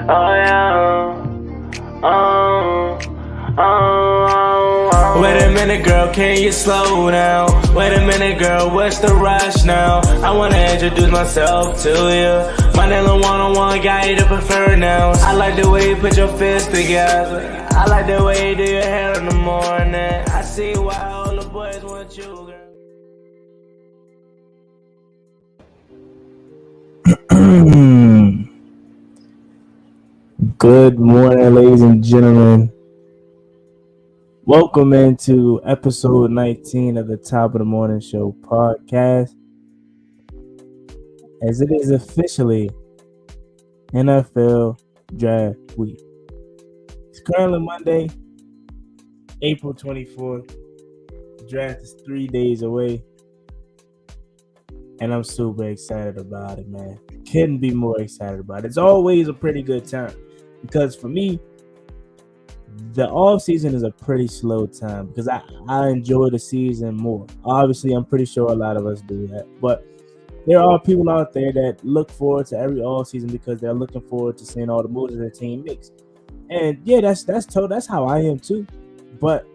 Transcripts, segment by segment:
Oh yeah. Wait a minute, girl, can you slow down? Wait a minute, girl, what's the rush now? I wanna introduce myself to you. My name is one-on-one guy, you prefer now. I like the way you put your fists together. I like the way you do your hair in the morning. I see why all the boys want you, girl. Good morning, ladies and gentlemen. Welcome into episode 19 of the Top of the Morning Show podcast. As it is officially NFL Draft Week. It's currently Monday, April 24th. The draft is 3 days away. And I'm super excited about it, man. Couldn't be more excited about it. It's always a pretty good time. Because for me, the off season is a pretty slow time because I enjoy the season more. Obviously, I'm pretty sure a lot of us do that. But there are people out there that look forward to every off season because they're looking forward to seeing all the moves that their team makes. And yeah, that's how I am too. But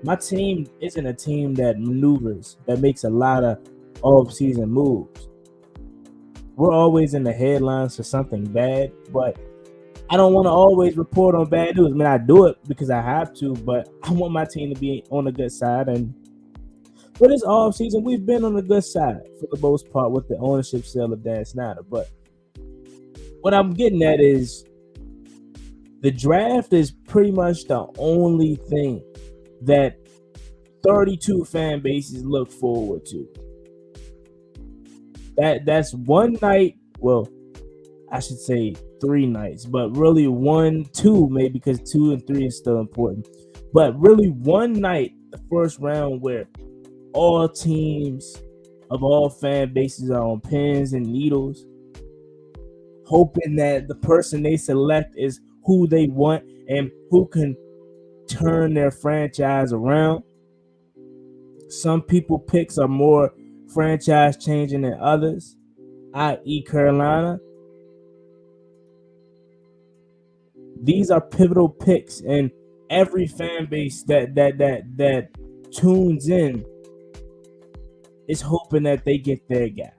my team isn't a team that maneuvers, that makes a lot of off season moves. We're always in the headlines for something bad, but I don't want to always report on bad news. I mean, I do it because I have to, but I want my team to be on the good side. And for this offseason, we've been on the good side for the most part with the ownership sale of Dan Snyder. But what I'm getting at is the draft is pretty much the only thing that 32 fan bases look forward to. That's one night, well, I should say 3 nights, but really 1, 2, maybe because 2 and 3 is still important. But really one night, the first round, where all teams of all fan bases are on pins and needles, hoping that the person they select is who they want and who can turn their franchise around. Some people picks are more franchise changing than others, i.e. Carolina. These are pivotal picks, and every fan base that tunes in is hoping that they get their guy.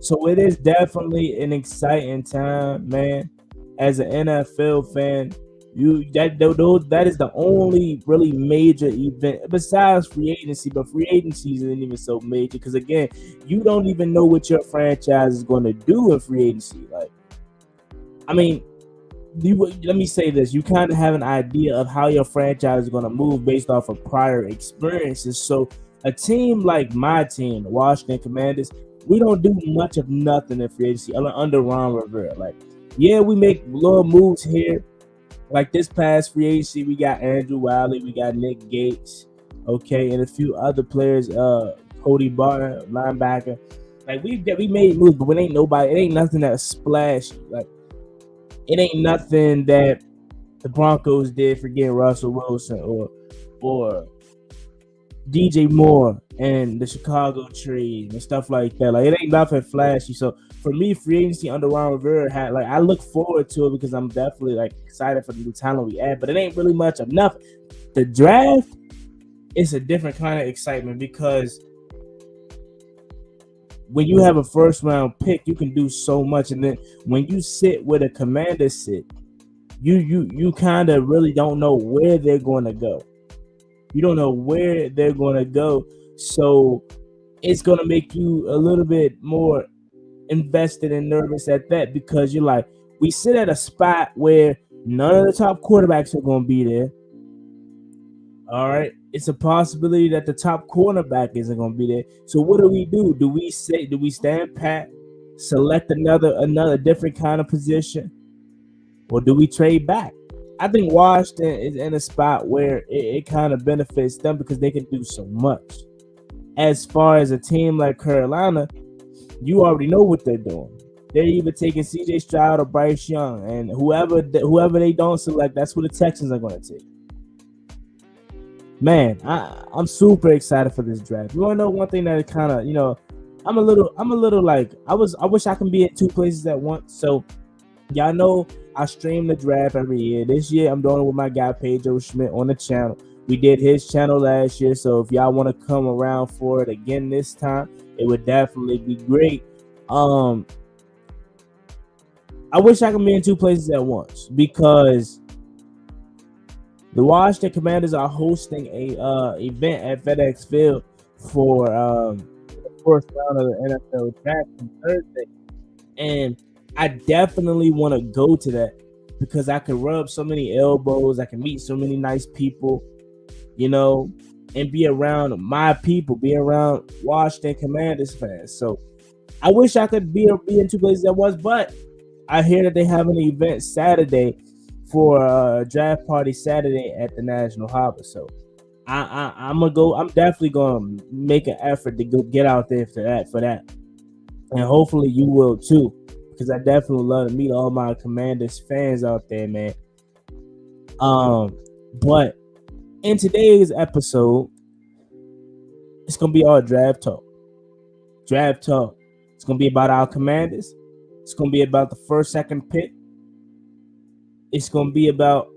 So it is definitely an exciting time, man. As an NFL fan, that is the only really major event besides free agency. But free agency isn't even so major because again, you don't even know what your franchise is going to do in free agency. Like, I mean, let me say this: you kind of have an idea of how your franchise is going to move based off of prior experiences. So a team like my team, the Washington Commanders, we don't do much of nothing in free agency under Ron Rivera. Like, yeah, we make little moves here. Like this past free agency, we got Andrew Wiley, we got Nick Gates, okay, and a few other players, Cody Barton, linebacker. Like we made moves, but it ain't nothing that splashed. Like, it ain't nothing that the Broncos did for getting Russell Wilson or DJ Moore and the Chicago trade and stuff like that. Like, it ain't nothing flashy. So for me, free agency under Ron Rivera I look forward to it because I'm definitely excited for the new talent we add. But it ain't really much of nothing. The draft is a different kind of excitement because when you have a first round pick, you can do so much, and then when you sit where the Commanders sit, you kind of really don't know where they're going to go. You don't know where they're going to go, so it's going to make you a little bit more invested and nervous at that because you're like, we sit at a spot where none of the top quarterbacks are going to be there. All right, it's a possibility that the top cornerback isn't going to be there. So what do? Do we stand pat, select another different kind of position, or do we trade back? I think Washington is in a spot where it kind of benefits them because they can do so much. As far as a team like Carolina, you already know what they're doing. They're either taking CJ Stroud or Bryce Young, and whoever they don't select, that's who the Texans are going to take. Man, I'm super excited for this draft. You want to know one thing that kind of, I'm a little like I wish I can be at 2 places at once. So Y'all know I stream the draft every year. This year I'm doing it with my guy Pedro Schmidt on the channel. We did his channel last year, so if y'all want to come around for it again this time, it would definitely be great. I wish I could be in two places at once because the Washington Commanders are hosting a event at FedEx Field for the first round of the NFL draft on Thursday, and I definitely want to go to that because I can rub so many elbows, I can meet so many nice people, and be around my people, be around Washington Commanders fans. So I wish I could be in two places at once, but I hear that they have an event Saturday for a draft party Saturday at the National Harbor. So I'm gonna go. I'm definitely gonna make an effort to go get out there for that, and hopefully you will too, because I definitely love to meet all my Commanders fans out there, man. But in today's episode, it's gonna be all draft talk. Draft talk. It's gonna be about our Commanders. It's gonna be about the first, second pick. It's gonna be about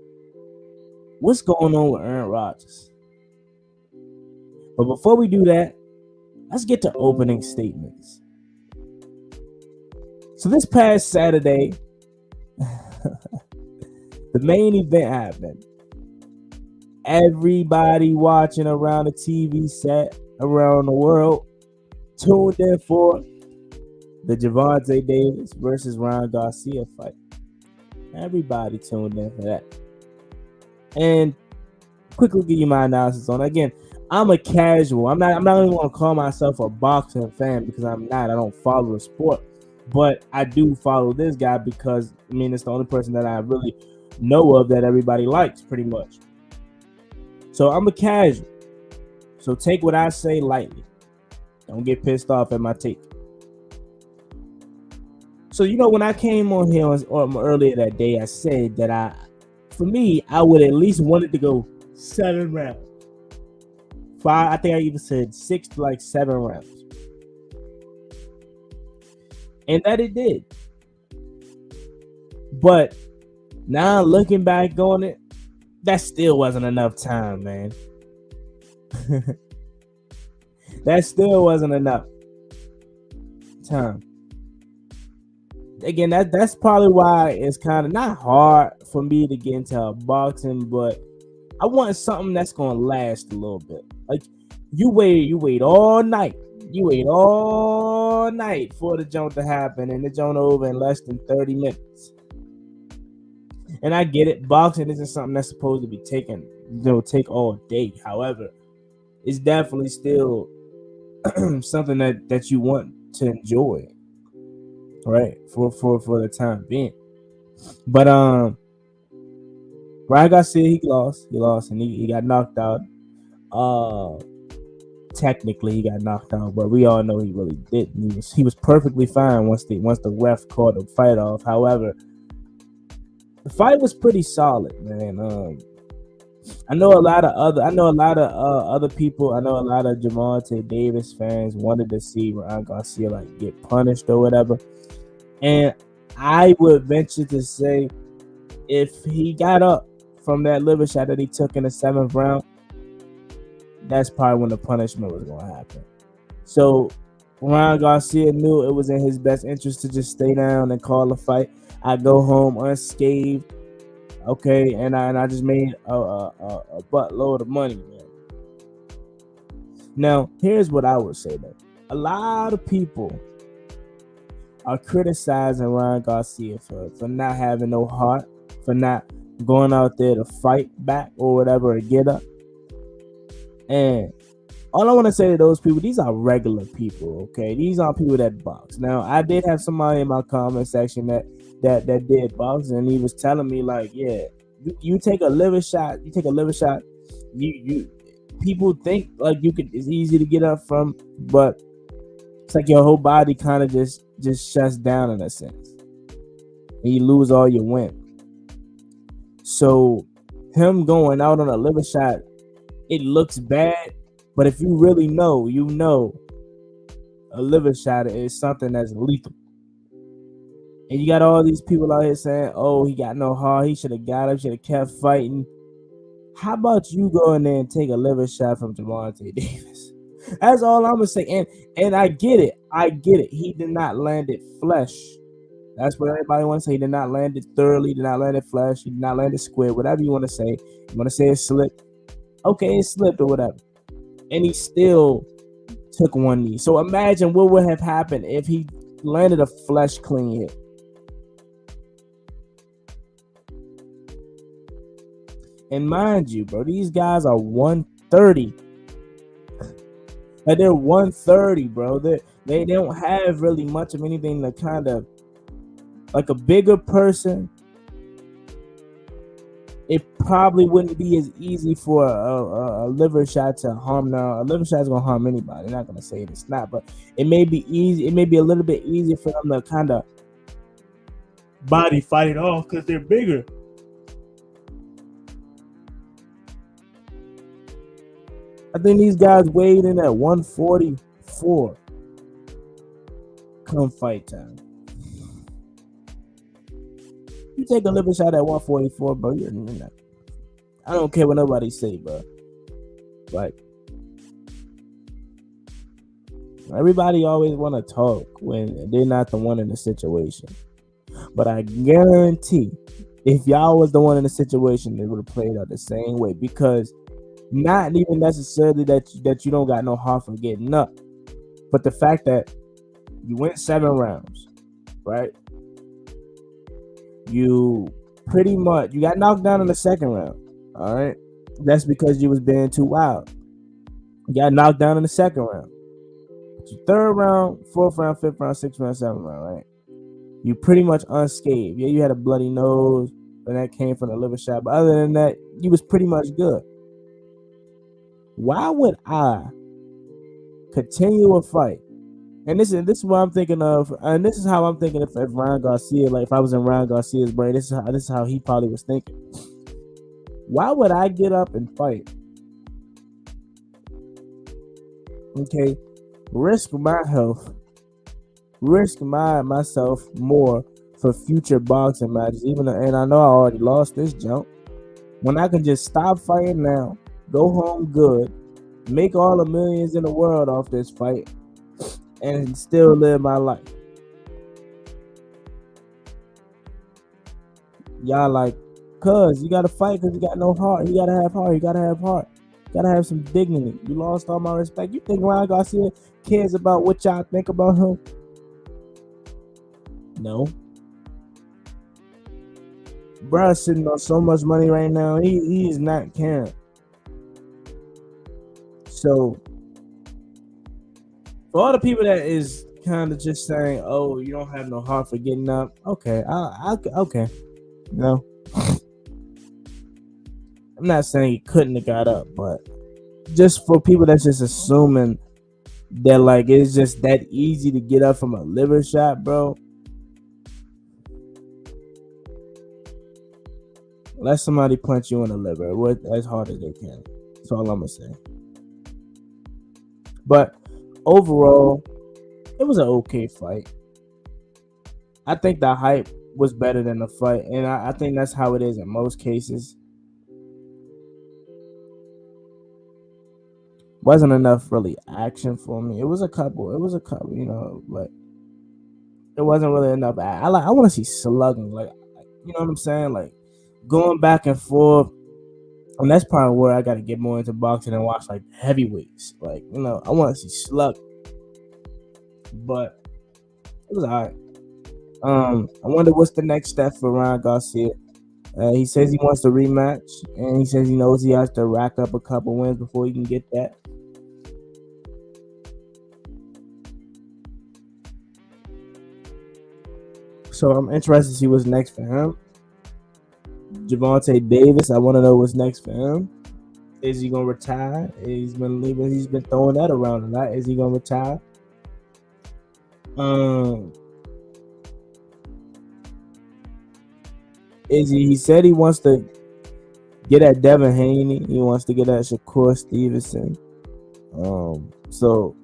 what's going on with Aaron Rodgers. But before we do that, let's get to opening statements. So this past Saturday, the main event happened. Everybody watching around the TV set around the world tuned in for the Javonte Davis versus Ryan Garcia fight. Everybody tuned in for that. And quickly give you my analysis on it. Again, I'm a casual. I'm not even going to call myself a boxing fan because I'm not. I don't follow the sport. But I do follow this guy because, it's the only person that I really know of that everybody likes pretty much. So I'm a casual. So take what I say lightly. Don't get pissed off at my take. So, when I came on here earlier that day, I said that I would at least wanted to go 7 rounds. 5, I think I even said 6 to 7 rounds. And that it did. But now looking back on it, that still wasn't enough time, man. That still wasn't enough time. Again, that's probably why it's kind of not hard for me to get into boxing, but I want something that's gonna last a little bit. Like you wait all night. You wait all night for the joint to happen, and the joint over in less than 30 minutes. And I get it. Boxing isn't something that's supposed to be take all day. However, it's definitely still something that you want to enjoy, right? For the time being. But Ryan Garcia, he lost, and he got knocked out. Technically, he got knocked out, but we all know he really didn't. He was perfectly fine once the ref called the fight off. However, the fight was pretty solid, man. I know a lot of other people. I know a lot of Javonte Davis fans wanted to see Ryan Garcia get punished or whatever, and I would venture to say if he got up from that liver shot that he took in the 7th round, that's probably when the punishment was going to happen. So Ryan Garcia knew it was in his best interest to just stay down and call the fight. I go home unscathed, okay, and I just made a buttload of money, man. Now, here's what I would say, though. A lot of people are criticizing Ryan Garcia for not having no heart, for not going out there to fight back or whatever, or get up. And all I want to say to those people, these are regular people, okay? These aren't people that box. Now, I did have somebody in my comment section that did box, and he was telling me yeah, you take a liver shot, you people think it's easy to get up from, but it's like your whole body kind of just shuts down in a sense, and you lose all your wind. So him going out on a liver shot, it looks bad, but if you really know, a liver shot is something that's lethal. And you got all these people out here saying, "Oh, he got no heart. He should have got him. Should have kept fighting." How about you go in there and take a liver shot from Javonte Davis? That's all I'm gonna say. And I get it. I get it. He did not land it flesh. That's what everybody wants to say. He did not land it thoroughly. He did not land it flesh. He did not land it square. Whatever you want to say. You want to say it slipped? Okay, it slipped or whatever. And he still took one knee. So imagine what would have happened if he landed a flesh clean hit. And mind you, bro, these guys are 130. Like they're 130, bro. They don't have really much of anything to kind of like a bigger person. It probably wouldn't be as easy for a liver shot to harm. Now, a liver shot is gonna harm anybody. I'm not gonna say it's not, but it may be easy. It may be a little bit easier for them to kind of body fight it off because they're bigger. I think these guys weighed in at 144 come fight time. You take a liver shot at 144, bro, you're not. I don't care what nobody say, bro. Like, everybody always want to talk when they're not the one in the situation. But I guarantee if y'all was the one in the situation, they would have played out the same way. Because not even necessarily that you don't got no heart for getting up, but the fact that you went 7 rounds, right? You pretty much you got knocked down in the second round. All right, that's because you was being too wild. You got knocked down in the second round. But your third round, fourth round, fifth round, sixth round, seventh round, right? You pretty much unscathed. Yeah, you had a bloody nose, and that came from the liver shot. But other than that, you was pretty much good. Why would I continue a fight? And this is what I'm thinking of, and this is how I'm thinking if Ryan Garcia, like if I was in Ryan Garcia's brain, this is how he probably was thinking. Why would I get up and fight? Okay, risk my health, risk myself more for future boxing matches. And I know I already lost this jump. When I can just stop fighting now, go home good, make all the millions in the world off this fight, and still live my life. Y'all like, cuz you gotta fight because you got no heart. You gotta have heart. You gotta have heart. You gotta have some dignity. You lost all my respect. You think Ryan Garcia cares about what y'all think about him? No. Bruh sitting on so much money right now. He is not caring. So for all the people that is kind of just saying, "Oh, you don't have no heart for getting up," okay, okay, no, I'm not saying he couldn't have got up, but just for people that's just assuming that like it's just that easy to get up from a liver shot, bro. Let somebody punch you in the liver as hard as they can. That's all I'm gonna say. But overall, it was an okay fight. I think the hype was better than the fight, and I think that's how it is in most cases. Wasn't enough really action for me. It was a couple, you know, but it wasn't really enough. I want to see slugging, like, you know what I'm saying, like going back and forth. And that's probably where I got to get more into boxing and watch like heavyweights. Like, you know, I want to see slug. But it was alright. I wonder what's the next step for Ryan Garcia. He says he wants to rematch, and he says he knows he has to rack up a couple wins before he can get that. So I'm interested to see what's next for him. Javonte Davis, I want to know what's next for him. Is he gonna retire? He's been throwing that around a lot. Is he gonna retire? He said he wants to get at Devin Haney. He wants to get at Shakur Stevenson. So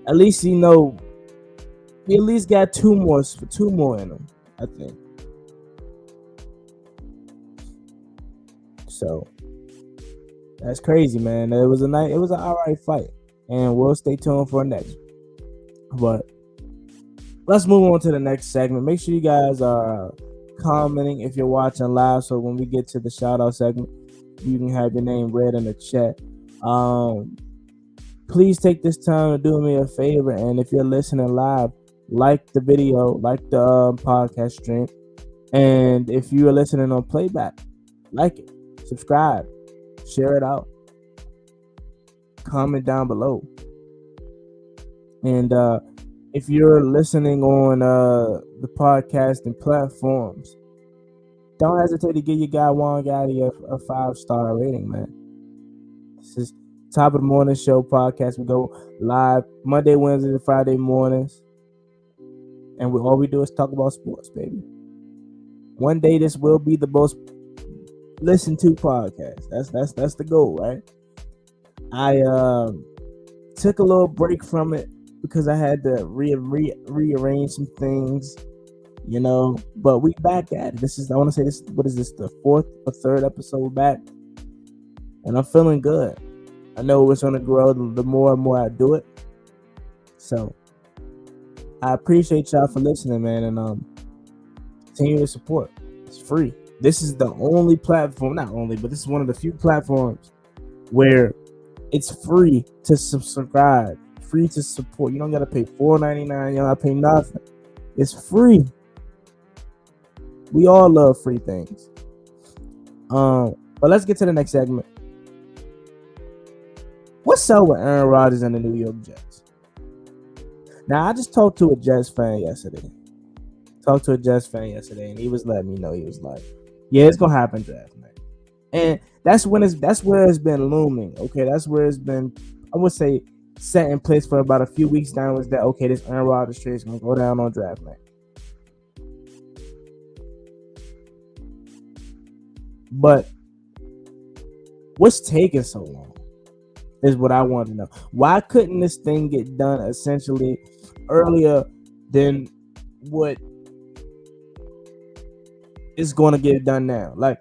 at least he know He at least got two more in him, I think. So that's crazy, man. It was an alright fight, and we'll stay tuned for next. But let's move on to the next segment. Make sure you guys are commenting if you're watching live, so when we get to the shout out segment, you can have your name read in the chat. Please take this time to do me a favor, and if you're listening live, like the video, like the podcast stream, and if you are listening on playback, like it, subscribe, share it out, comment down below, and if you're listening on the podcasting platforms, don't hesitate to give your guy Juan Gotti a 5-star rating, man. This is Top of the Morning Show podcast. We go live Monday, Wednesday, and Friday mornings, and all we do is talk about sports, baby. One day, this will be the most listened to podcast. That's the goal, right? I took a little break from it because I had to rearrange some things, you know. But we back at it. I want to say this. What is this? The 4th or 3rd episode back, and I'm feeling good. I know it's gonna grow the more and more I do it. So I appreciate y'all for listening, man, and continue to support. It's free. This is the only platform, not only, but this is one of the few platforms where it's free to subscribe, free to support. You don't gotta pay $4.99. You don't gotta pay nothing. It's free. We all love free things. But let's get to the next segment. What's up with Aaron Rodgers and the New York Jets? Now, I just talked to a Jets fan yesterday. And he was letting me know, he was like, yeah, it's gonna happen draft night. And that's where it's been looming. Okay, that's where it's been, I would say, set in place for about a few weeks now, was that okay, this Aaron Rodgers trade is gonna go down on draft night. But what's taking so long is what I want to know. Why couldn't this thing get done essentially earlier than what is going to get done now? Like,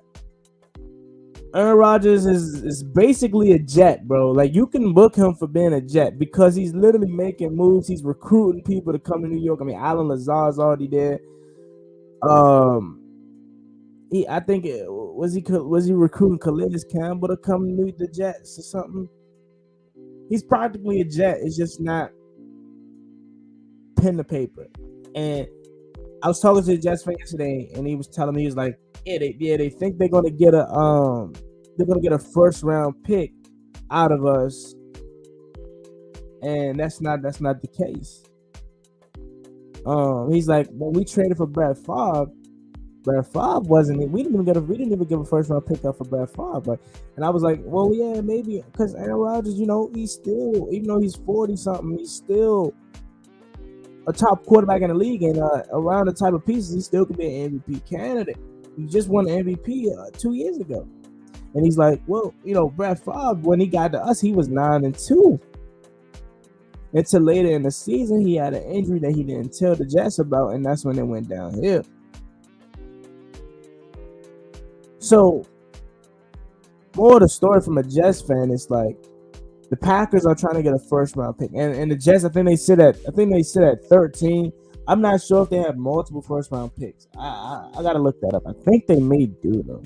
Aaron Rodgers is basically a Jet, bro. Like, you can book him for being a Jet because he's literally making moves. He's recruiting people to come to New York. I mean, Alan Lazard's already there. I think was he recruiting Calais Campbell to come to the Jets or something? He's practically a Jet. It's just not pen to paper. And I was talking to the Jets fan yesterday, and he was telling me, he was like, they think they're gonna get a first round pick out of us, and that's not the case. He's like, when we traded for Brett Favre wasn't. We didn't even give a first round pick up for Brett Favre. And I was like, well, yeah, maybe because Aaron Rodgers, you know, he's still, even though he's 40 something, he's still a top quarterback in the league, and around the type of pieces, he still could be an MVP candidate. He just won the MVP 2 years ago. And he's like, well, you know, Brett Favre, when he got to us, he was 9-2. Until later in the season, he had an injury that he didn't tell the Jets about, and that's when it went downhill. So, more of the story from a Jets fan is like, the Packers are trying to get a first round pick, and the Jets, I think they sit at 13. I'm not sure if they have multiple first round picks. I gotta look that up. I think they may do though,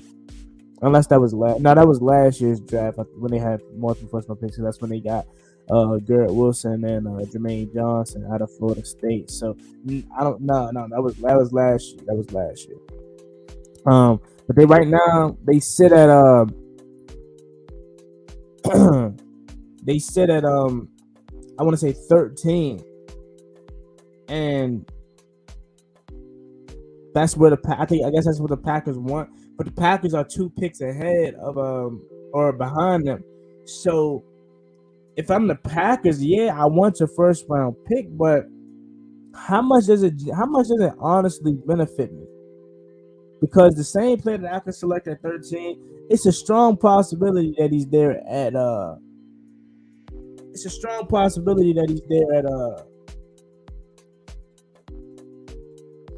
unless that was last year's draft when they had multiple first round picks. So that's when they got Garrett Wilson and Jermaine Johnson out of Florida State. So I don't know. No, that was last year. That was last year. But they right now they sit at I want to say 13, and that's where I guess that's what the Packers want. But the Packers are 2 picks ahead of or behind them. So if I'm the Packers, yeah, I want your first round pick, but how much does it honestly benefit me? Because the same player that I could select at 13, it's a strong possibility that he's there at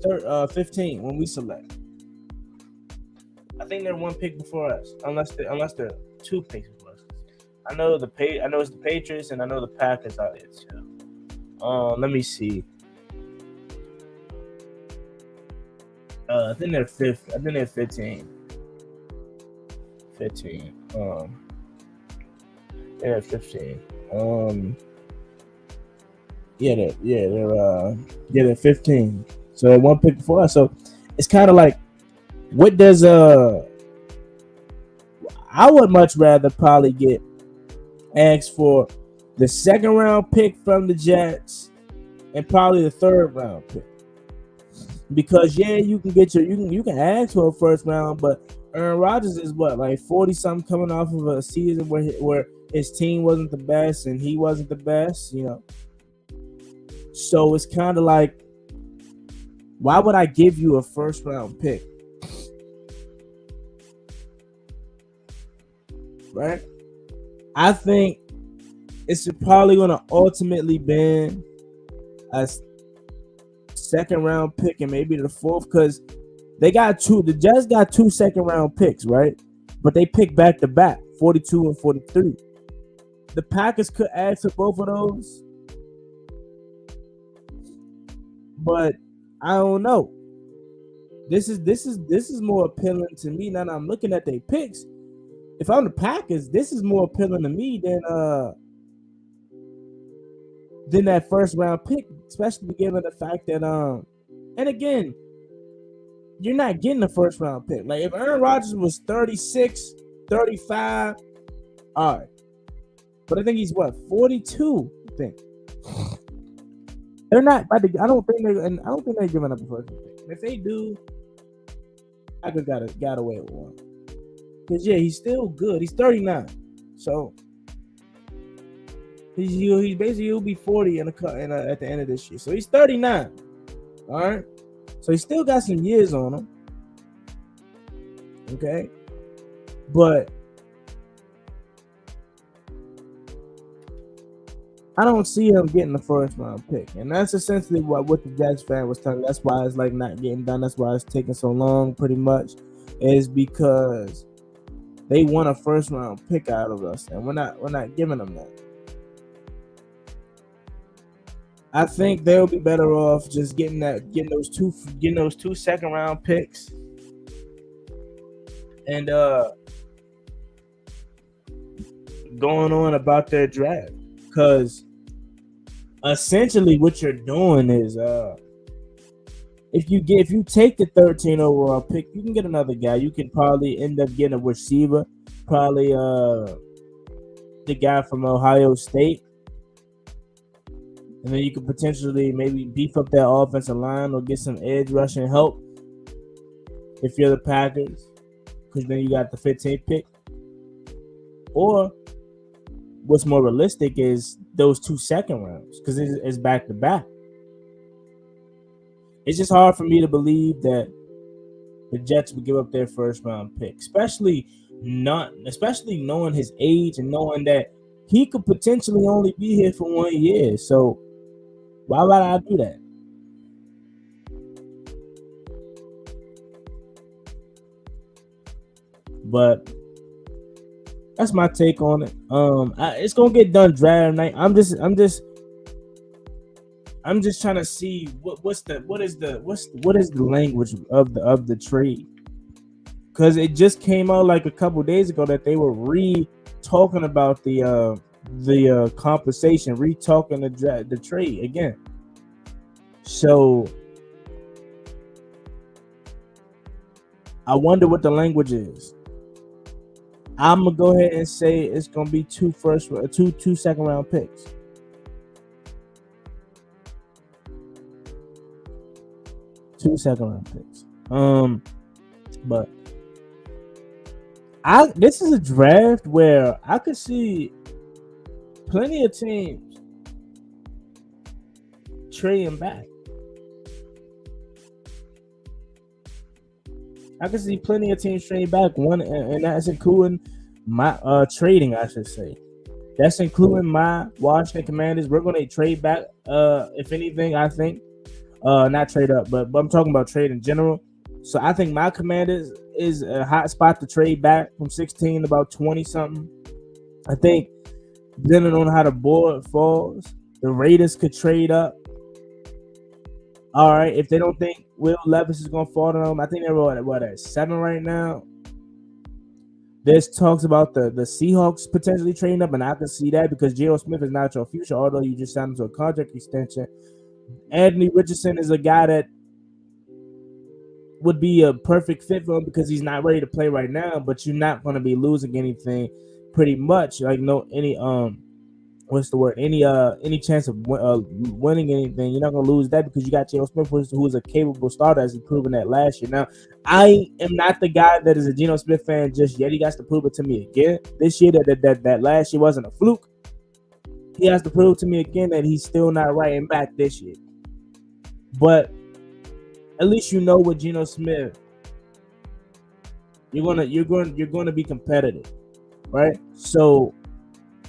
15 when we select. I think they're one pick before us, unless they're two picks before us. I know it's the Patriots and I know the Packers are there too. Let me see. I think they're fifth. I think they're 15. 15. They're 15. They're 15. So they're one pick before us. So it's kind of like, what does I would much rather probably get asked for the second round pick from the Jets and probably the third round pick. Because you can get you can ask for a first round, but Aaron Rodgers is what, like 40 something, coming off of a season where his team wasn't the best and he wasn't the best, So it's kind of like, why would I give you a first round pick? Right? I think it's probably going to ultimately be a second round pick and maybe the fourth, because the Jets got 2 second round picks, right? But they pick back to back, 42 and 43. The Packers could add to both of those, but I don't know. This is more appealing to me now that I'm looking at their picks. If I'm the Packers, this is more appealing to me than that first round pick, especially given the fact that and again, you're not getting the first round pick. Like if Aaron Rodgers was 36, 35, all right. But I think he's 42, I think. They're not. I don't think they're giving up the first round pick. If they do, I could got away with one. Because he's still good. He's 39, so he'll be 40 at the end of this year. So he's 39. All right. So he still got some years on him. Okay. But I don't see him getting the first round pick. And that's essentially what the Jets fan was telling. That's why it's like not getting done. That's why it's taking so long, pretty much, is because they want a first round pick out of us, and we're not giving them that. I think they'll be better off just getting those two second round picks, and going on about their draft. Because essentially what you're doing is if you take the 13 overall pick, you can get another guy. You can probably end up getting a receiver, probably the guy from Ohio State. And then you could potentially maybe beef up that offensive line or get some edge rushing help if you're the Packers, because then you got the 15th pick. Or what's more realistic is those 2 second rounds, because it's back to back. It's just hard for me to believe that the Jets would give up their first round pick, especially knowing his age and knowing that he could potentially only be here for 1 year. So why would I do that? But that's my take on it. It's gonna get done draft night. I'm just trying to see what is the language of the trade, because it just came out like a couple days ago that they were talking about the compensation, talking the trade again. So I wonder what the language is. I'm gonna go ahead and say it's gonna be two second round picks. Two second round picks. But this is a draft where I could see plenty of teams trading back. I can see plenty of teams trading back. One, and that's including my trading, I should say. That's including my Washington Commanders. We're going to trade back. If anything, I think Not trade up, but I'm talking about trade in general. So I think my Commanders is a hot spot to trade back from 16 to about 20 something. I think depending on how the board falls, the Raiders could trade up. All right, if they don't think Will Levis is going to fall to them, I think they're at 7 right now. There's talks about the Seahawks potentially trading up, and I can see that because J.O. Smith is not your future, although you just signed him to a contract extension. Anthony Richardson is a guy that would be a perfect fit for him because he's not ready to play right now, but you're not going to be losing anything pretty much. Like any chance of winning anything. You're not going to lose that because you got Geno Smith, who is a capable starter, as he proven that last year. Now, I am not the guy that is a Geno Smith fan just yet. He got to prove it to me again this year that last year wasn't a fluke. He has to prove to me again that he's still not writing back this year. But at least you know with Geno Smith, you're gonna be competitive, right? So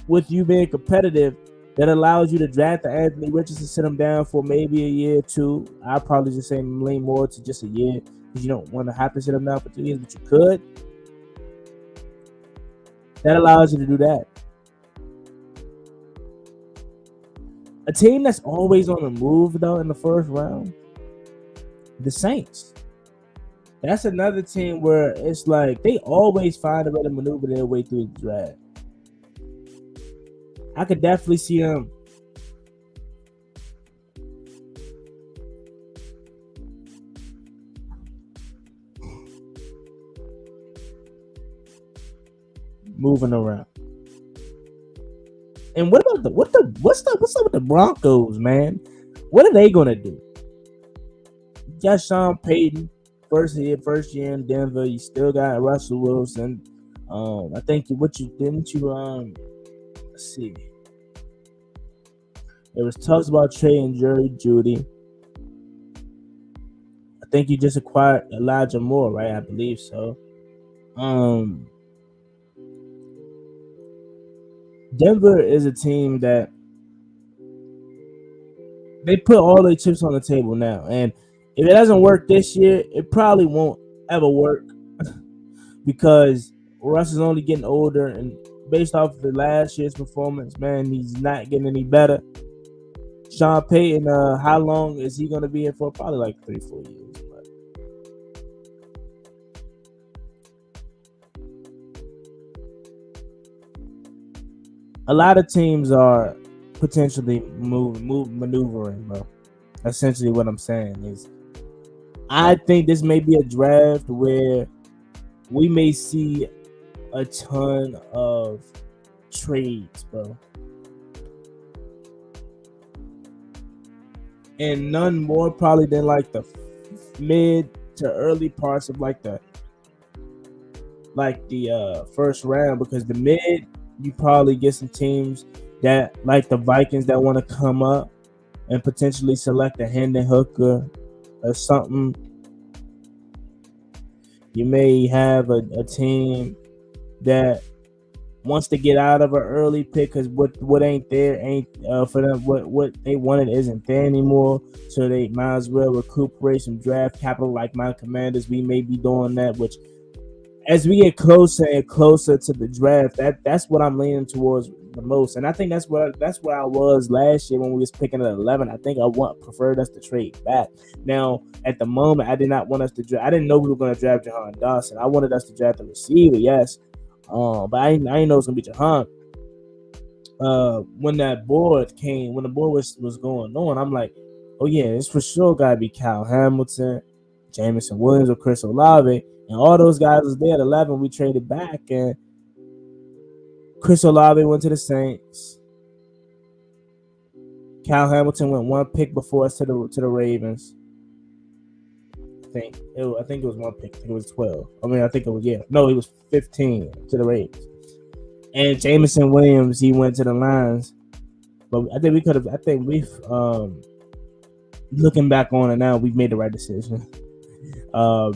with you being competitive, that allows you to draft the Anthony Richardson, sit him down for maybe a year or two. I'd probably just say lean more to just a year because you don't want to have to sit him down for 2 years, but you could. That allows you to do that. A team that's always on the move, though, in the first round, the Saints. That's another team where it's like they always find a way to maneuver their way through the draft. I could definitely see them moving around. And what's up with the Broncos, man? What are they gonna do? You got Sean Payton, first year in Denver. You still got Russell Wilson. I think let's see. There was talks about trading Jerry Jeudy. I think you just acquired Elijah Moore, right? I believe so. Denver is a team that they put all their chips on the table now. And if it doesn't work this year, it probably won't ever work because Russ is only getting older. And based off of the last year's performance, man, he's not getting any better. Sean Payton, how long is he going to be in for? Probably like 3-4 years. But a lot of teams are potentially maneuvering, bro. Essentially what I'm saying is I think this may be a draft where we may see a ton of trades, bro. And none more probably than like the mid to early parts of like the first round, because the mid you probably get some teams that like the Vikings that want to come up and potentially select a Hendon Hooker or something. You may have a team that wants to get out of an early pick because what ain't there ain't for them. What they wanted isn't there anymore, so they might as well recuperate some draft capital. Like my Commanders, we may be doing that. Which, as we get closer and closer to the draft, that's what I'm leaning towards the most. And I think that's where I was last year when we was picking at 11. I think I preferred us to trade back. Now, at the moment, I did not want us to draft. I didn't know we were going to draft Jahan Dawson. I wanted us to draft a receiver, yes. But I didn't know it was gonna be Jahan. When the board was going on, I'm like, oh yeah, it's for sure gotta be Kyle Hamilton, Jameson Williams, or Chris Olave, and all those guys was there at 11. We traded back, and Chris Olave went to the Saints. Kyle Hamilton went one pick before us to the Ravens. I think it was one pick. I think it was 12. It was 15 to the Ravens. And Jameson Williams, he went to the Lions. But I think we've looking back on it now, we've made the right decision.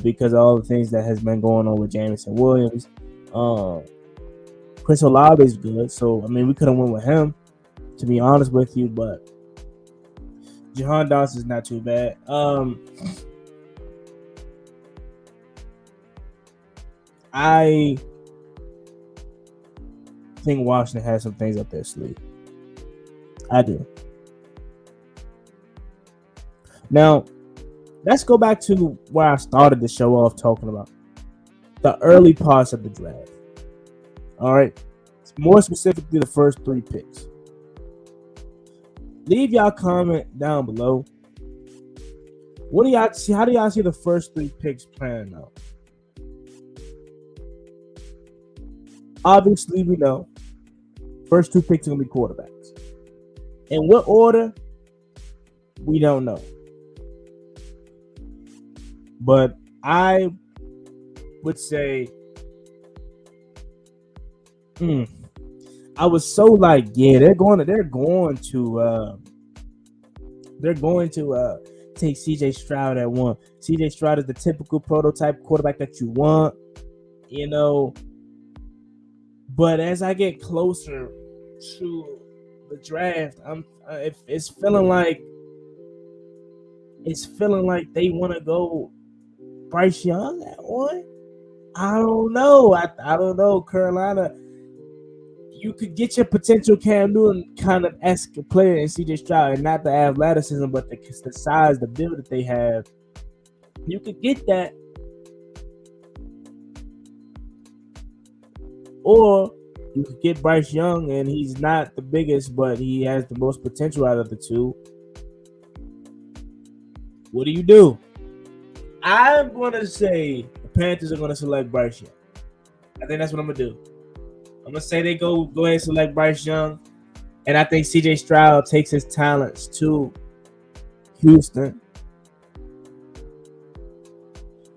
Because of all the things that has been going on with Jameson Williams. Chris Olave is good. So we could have went with him, to be honest with you, but Jahan Dawson is not too bad. I think Washington has some things up their sleeve. I do. Now, let's go back to where I started the show off talking about the early parts of the draft. All right. More specifically, the first 3 picks. Leave y'all comment down below. What do y'all see? How do y'all see the first 3 picks playing out? Obviously, we know first 2 picks are gonna be quarterbacks. In what order? We don't know. But I would say, I was so like, yeah, they're going to take CJ Stroud at 1. CJ Stroud is the typical prototype quarterback that you want, you know. But as I get closer to the draft, it's feeling like they want to go Bryce Young at 1. I don't know. I don't know. Carolina, you could get your potential Cam Newton kind of esque player in CJ Stroud, and not the athleticism, but the size, the build that they have. You could get that. Or you could get Bryce Young, and he's not the biggest, but he has the most potential out of the 2. What do? I'm going to say the Panthers are going to select Bryce Young. I think that's what I'm going to do. I'm going to say they go ahead and select Bryce Young, and I think CJ Stroud takes his talents to Houston.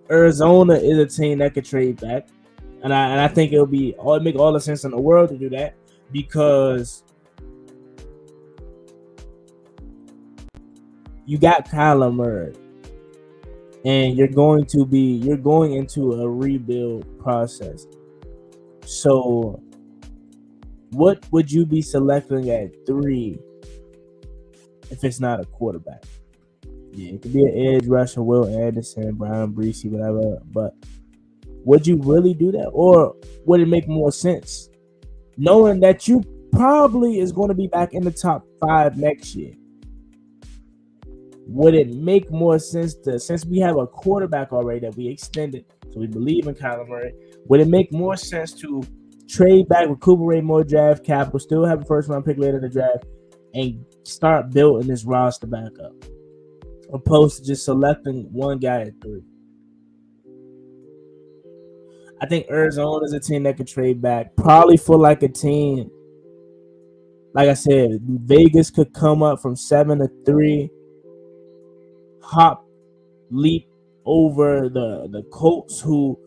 Arizona is a team that could trade back. And I think it'll make all the sense in the world to do that, because you got Kyler Murray, and you're going into a rebuild process. So, what would you be selecting at 3 if it's not a quarterback? Yeah, it could be an edge rusher, Will Anderson, Brian Breesy, whatever, but would you really do that? Or would it make more sense knowing that you probably is going to be back in the top 5 next year? Would it make more sense since we have a quarterback already that we extended, so we believe in Kyler Murray, would it make more sense to trade back, recuperate more draft capital, still have a first-round pick later in the draft, and start building this roster back up, opposed to just selecting one guy at 3? I think Arizona is a team that could trade back, probably for like a team. Like I said, Vegas could come up from 7 to 3, leap over the Colts, who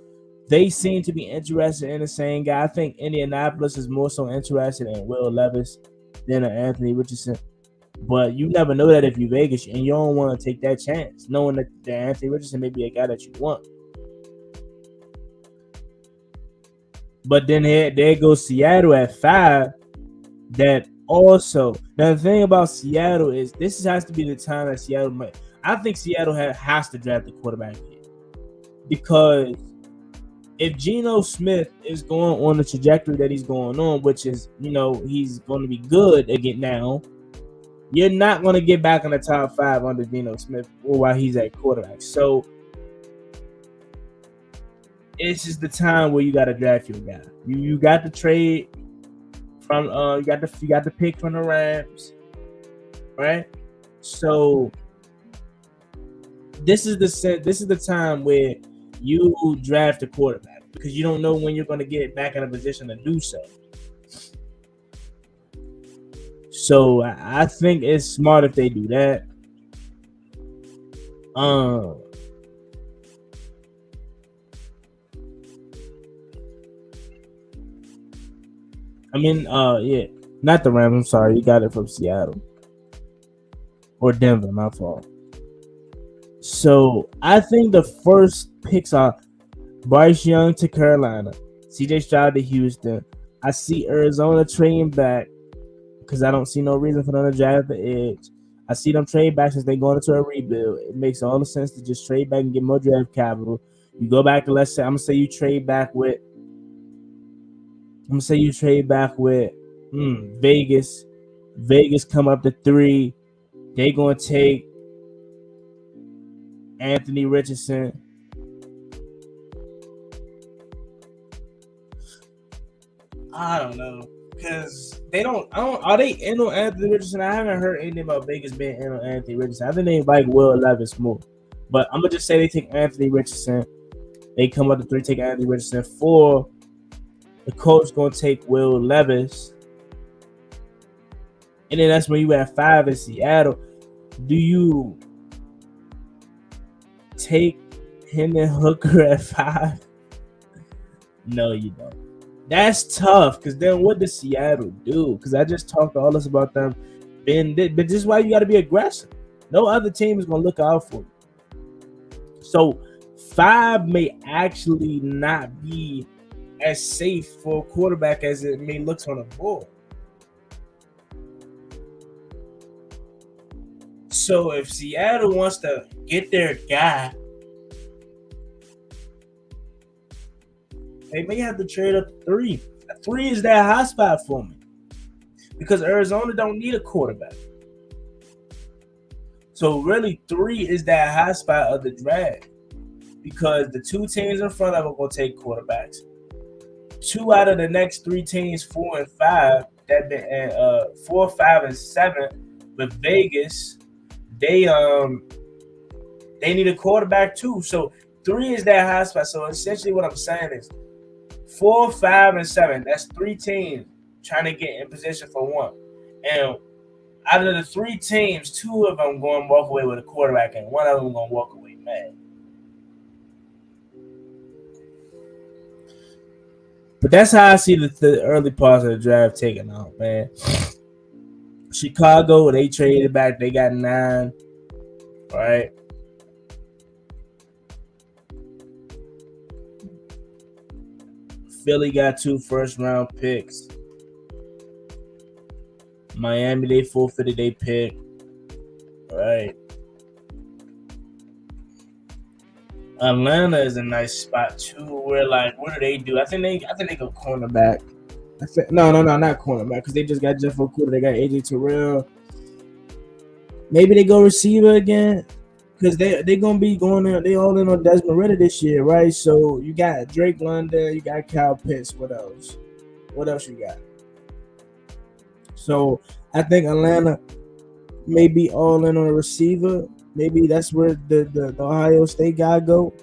they seem to be interested in the same guy. I think Indianapolis is more so interested in Will Levis than Anthony Richardson. But you never know that if you're Vegas, and you don't want to take that chance, knowing that Anthony Richardson may be a guy that you want. But then there goes Seattle at 5. That also, now the thing about Seattle is this has to be the time that Seattle might. I think Seattle has to draft the quarterback here, because if Geno Smith is going on the trajectory that he's going on, which is, he's going to be good again now, you're not going to get back in the top 5 under Geno Smith or while he's at quarterback. So it's just the time where you got to draft your guy. You got the trade from you got the pick from the Rams, right? So this is the time where you draft a quarterback, because you don't know when you're going to get back in a position to do so. So I think it's smart if they do that. Not the Rams. I'm sorry, you got it from Seattle or Denver. My fault. So I think the first picks are Bryce Young to Carolina, CJ Stroud to Houston. I see Arizona trading back because I don't see no reason for them to draft the edge. I see them trade back since they going into a rebuild. It makes all the sense to just trade back and get more draft capital. You go back and let's say I'm gonna say you trade back with Vegas. Vegas come up to 3. They gonna take Anthony Richardson. I don't know. Because are they in on Anthony Richardson? I haven't heard anything about Vegas being in on Anthony Richardson. I think they like Will Levis more. But I'm going to just say they take Anthony Richardson. They come up to 3, take Anthony Richardson. 4, the coach going to take Will Levis. And then that's when you at 5 in Seattle. Do you take Hendon Hooker at 5? No, you don't. That's tough, because then what does Seattle do? Because I just talked to all this about them. But this is why you got to be aggressive. No other team is going to look out for you. So 5 may actually not be as safe for a quarterback as it may look on the board. So if Seattle wants to get their guy, they may have to trade up to 3. 3 is that high spot for me, because Arizona don't need a quarterback. So really 3 is that high spot of the draft, because the 2 teams in front of them are going to take quarterbacks. 2 out of the next 3 teams, 4 and 5, 4, 5, and 7 with Vegas, they need a quarterback too. So 3 is that high spot. So essentially what I'm saying is 4, 5, and 7. That's 3 teams trying to get in position for 1. And out of the 3 teams, 2 of them going to walk away with a quarterback, and 1 of them going to walk away mad. But that's how I see the early parts of the draft taking out, man. Chicago, they traded back. They got 9. Right? Philly got 2 first-round picks. Miami, they forfeited their pick. Right. Atlanta is a nice spot too. Where what do they do? I think they go cornerback. No, not cornerback, because they just got Jeff Okuda. They got AJ Terrell. Maybe they go receiver again, because they gonna be going there. They all in on Desmond Ridder this year, right? So you got Drake London, you got Kyle Pitts. What else? What else you got? So I think Atlanta may be all in on a receiver. Maybe that's where the Ohio State guy go.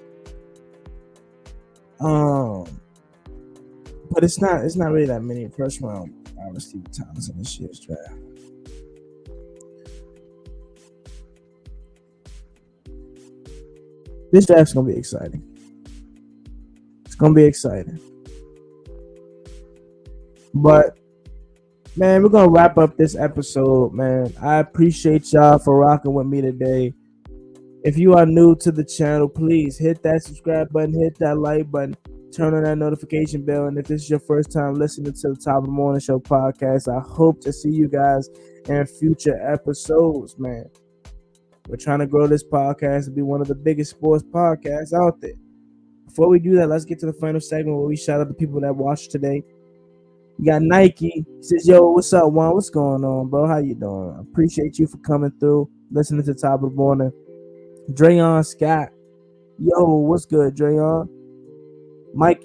But it's not really that many first round receiver times in this year's draft. This draft's gonna be exciting. It's gonna be exciting. But man, we're gonna wrap up this episode, man. I appreciate y'all for rocking with me today. If you are new to the channel, please hit that subscribe button, hit that like button, turn on that notification bell. And if this is your first time listening to the Top of the Morning Show podcast, I hope to see you guys in future episodes, man. We're trying to grow this podcast to be one of the biggest sports podcasts out there. Before we do that, let's get to the final segment where we shout out the people that watched today. You got Nike. He says, yo, what's up, Juan? What's going on, bro? How you doing? I appreciate you for coming through, listening to the Top of the Morning. Drayon Scott. Yo, what's good, Drayon? Mike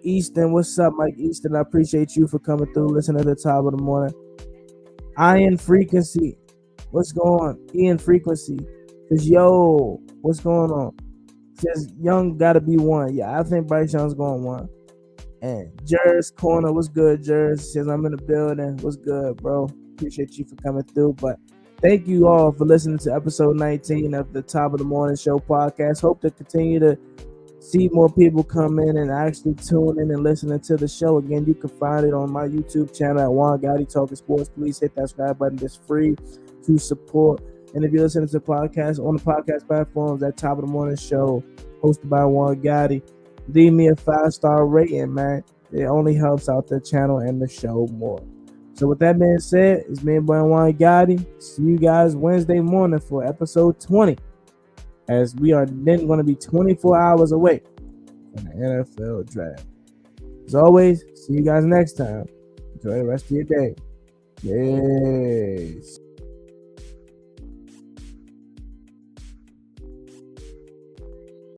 Easton. What's up, Mike Easton? I appreciate you for coming through, listening to the Top of the Morning. Iron Frequency. What's going on? Ian Frequency says, yo, what's going on? Says, Young gotta be 1. Yeah, I think Bryce Young's going 1. And Jers Corner, what's good, Jers? Says, I'm in the building. What's good, bro? Appreciate you for coming through. But thank you all for listening to episode 19 of the Top of the Morning Show podcast. Hope to continue to see more people come in and actually tune in and listening to the show. Again, you can find it on my YouTube channel at Juan Gotti Talking Sports. Please hit that subscribe button. It's free to support. And if you're listening to the podcast on the podcast platforms, that Top of the Morning Show hosted by Juan Gotti, leave me a 5-star rating, man. It only helps out the channel and the show more. So with that being said, it's me, Juan Gotti. See you guys Wednesday morning for episode 20, as we are then going to be 24 hours away from the NFL draft. As always, see you guys next time. Enjoy the rest of your day. Yes.